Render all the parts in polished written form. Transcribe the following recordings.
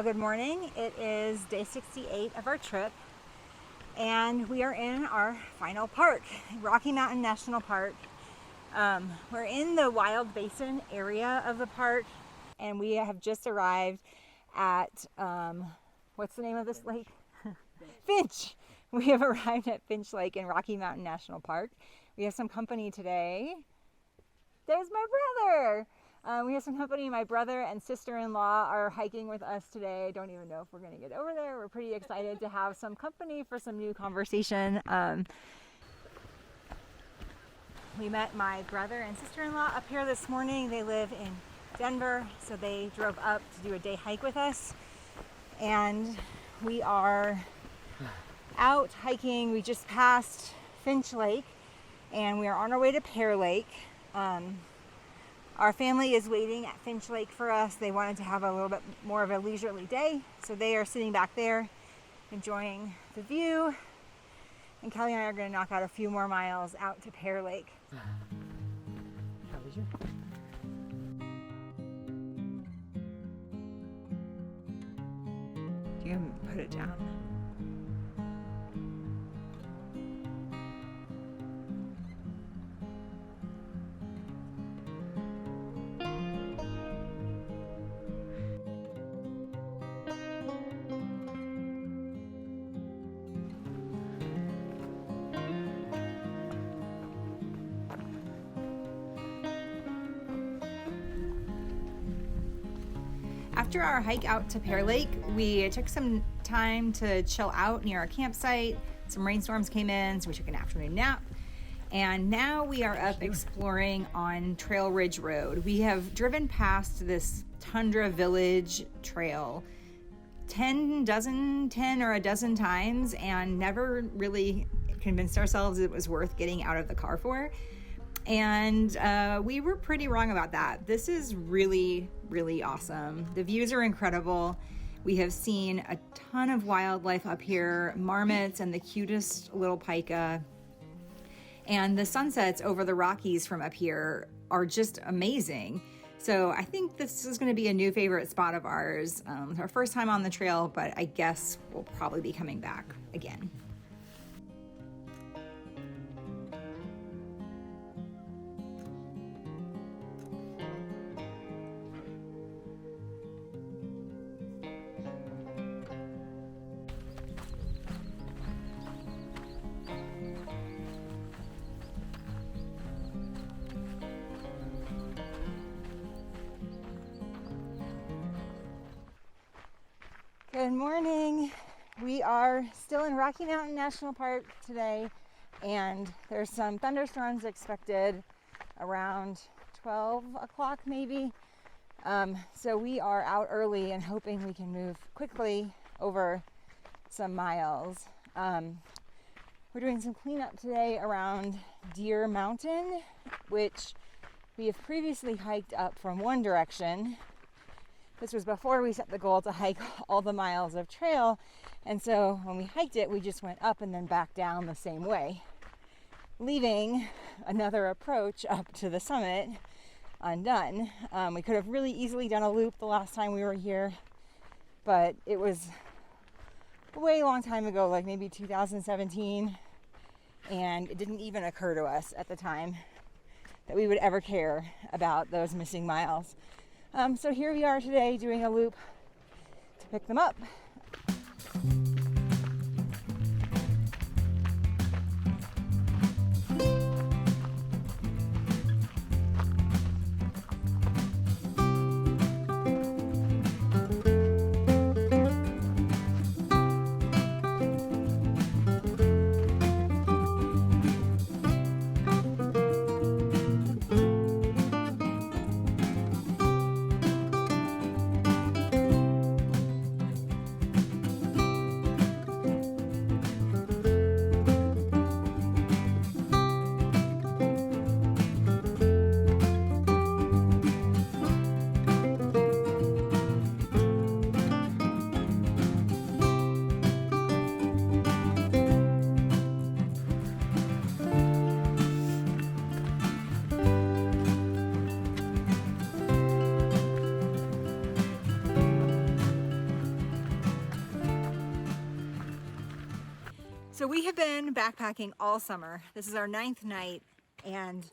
Well, good morning. It is day 68 of our trip, and we are in our final park, Rocky Mountain National Park. We're in the Wild Basin area of the park, and we have just arrived at, what's the name of this lake? Finch. We have arrived at Finch Lake in Rocky Mountain National Park. We have some company today. There's my brother. We have some company. My brother and sister-in-law are hiking with us today. I don't even know if we're going to get over there. We're pretty excited to have some company for some new conversation. We met my brother and sister-in-law up here this morning. They live in Denver, so they drove up to do a day hike with us. And we are out hiking. We just passed Finch Lake, and we are on our way to Pear Lake. Our family is waiting at Finch Lake for us. They wanted to have a little bit more of a leisurely day, so they are sitting back there enjoying the view. And Kelly and I are going to knock out a few more miles out to Pear Lake. You can put it down. After our hike out to Pear Lake, we took some time to chill out near our campsite. Some rainstorms came in, so we took an afternoon nap. And now we are up exploring on Trail Ridge Road. We have driven past this Tundra Village trail 10 or a dozen times and never really convinced ourselves it was worth getting out of the car for. And we were pretty wrong about that. This is really, really awesome. The views are incredible. We have seen a ton of wildlife up here, marmots and the cutest little pika. And the sunsets over the Rockies from up here are just amazing. So I think this is going to be a new favorite spot of ours. It's our first time on the trail, but I guess we'll probably be coming back again. Good morning. We are still in Rocky Mountain National Park today, and there's some thunderstorms expected around 12 o'clock maybe. So we are out early and hoping we can move quickly over some miles. We're doing some cleanup today around Deer Mountain, which we have previously hiked up from one direction. This was before we set the goal to hike all the miles of trail. And so when we hiked it, we just went up and then back down the same way, leaving another approach up to the summit undone. We could have really easily done a loop the last time we were here, but it was a way long time ago, like maybe 2017. And it didn't even occur to us at the time that we would ever care about those missing miles. So here we are today doing a loop to pick them up. So we have been backpacking all summer. This is our 9th night and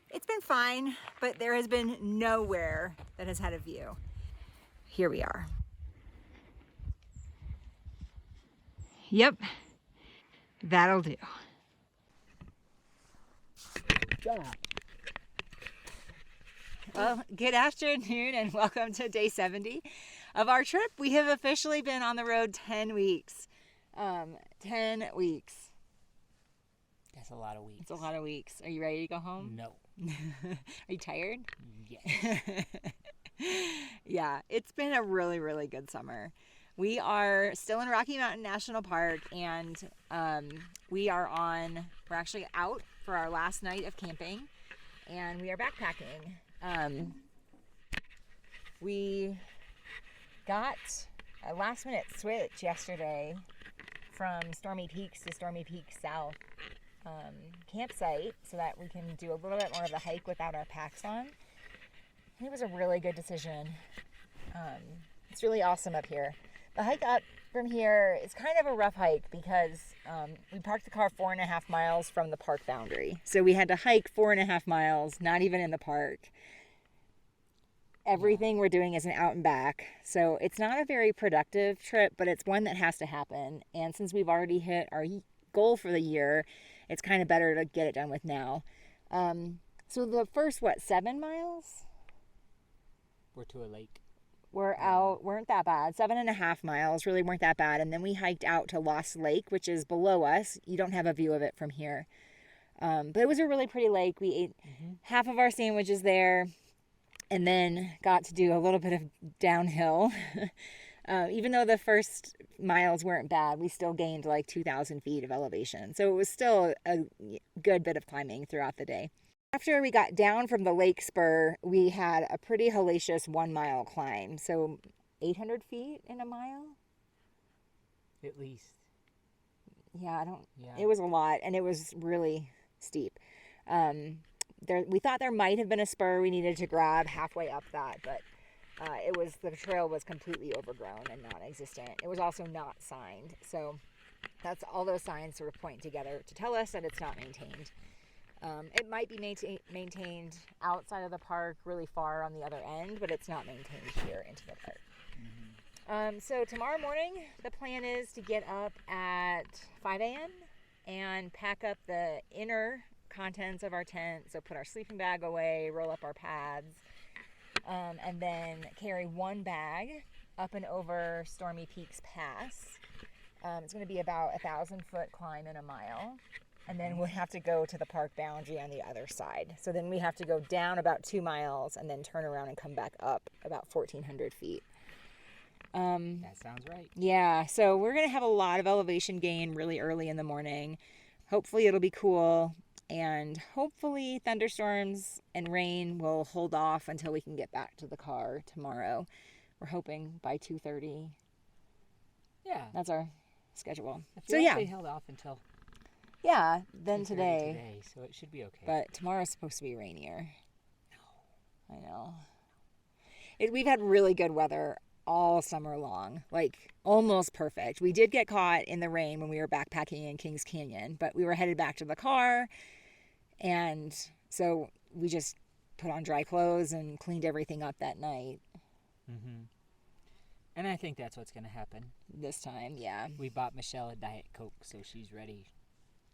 it's been fine, but there has been nowhere that has had a view. Here we are. Yep, that'll do. Well, good afternoon and welcome to day 70 of our trip. We have officially been on the road 10 weeks. 10 weeks. That's a lot of weeks. It's a lot of weeks. Are you ready to go home? No. Are you tired? Yes. Yeah, it's been a really, really good summer. We are still in Rocky Mountain National Park and we're actually out for our last night of camping and we are backpacking. We got a last minute switch yesterday from Stormy Peaks to Stormy Peaks South campsite so that we can do a little bit more of the hike without our packs on. It was a really good decision. It's really awesome up here. The hike up from here is kind of a rough hike because we parked the car 4.5 miles from the park boundary. So we had to hike 4.5 miles, not even in the park. Everything we're doing is an out and back. So it's not a very productive trip, but it's one that has to happen. And since we've already hit our goal for the year, it's kind of better to get it done with now. So the first, 7 miles? We're to a lake. Weren't that bad. 7.5 miles really weren't that bad. And then we hiked out to Lost Lake, which is below us. You don't have a view of it from here. But it was a really pretty lake. We ate half of our sandwiches there and then got to do a little bit of downhill. Even though the first miles weren't bad, we still gained like 2,000 feet of elevation. So it was still a good bit of climbing throughout the day. After we got down from the lake spur, we had a pretty hellacious 1 mile climb. So 800 feet in a mile? At least. Yeah, it was a lot and it was really steep. We thought there might have been a spur we needed to grab halfway up that, but the trail was completely overgrown and non-existent. It was also not signed. So that's all those signs sort of point together to tell us that it's not maintained. It might be maintained outside of the park really far on the other end, but it's not maintained here into the park. So tomorrow morning, the plan is to get up at 5 a.m. and pack up the inner contents of our tent. So put our sleeping bag away, roll up our pads, and then carry one bag up and over Stormy Peaks Pass. It's going to be about 1,000-foot climb in a mile. And then we'll have to go to the park boundary on the other side. So then we have to go down about 2 miles and then turn around and come back up about 1,400 feet. That sounds right. Yeah, so we're going to have a lot of elevation gain really early in the morning. Hopefully it'll be cool. And hopefully thunderstorms and rain will hold off until we can get back to the car tomorrow. We're hoping by 2:30. Yeah. That's our schedule. I feel like they held off until... Yeah, then today. So it should be okay. But tomorrow's supposed to be rainier. No. I know. We've had really good weather all summer long, like almost perfect. We did get caught in the rain when we were backpacking in Kings Canyon, but we were headed back to the car. And so we just put on dry clothes and cleaned everything up that night. And I think that's what's going to happen. This time, yeah. We bought Michelle a Diet Coke, so she's ready.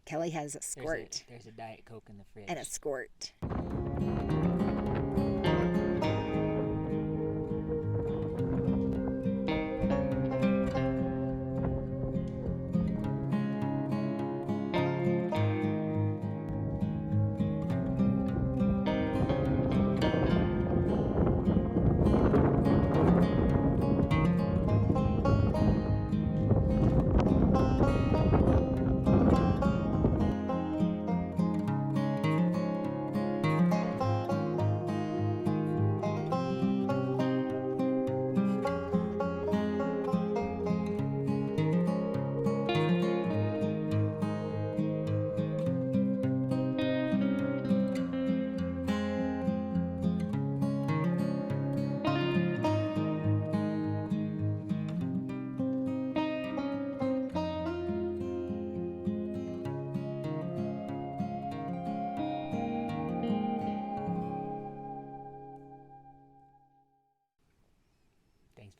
Kelly has a squirt. There's a Diet Coke in the fridge. And a squirt.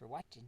for watching.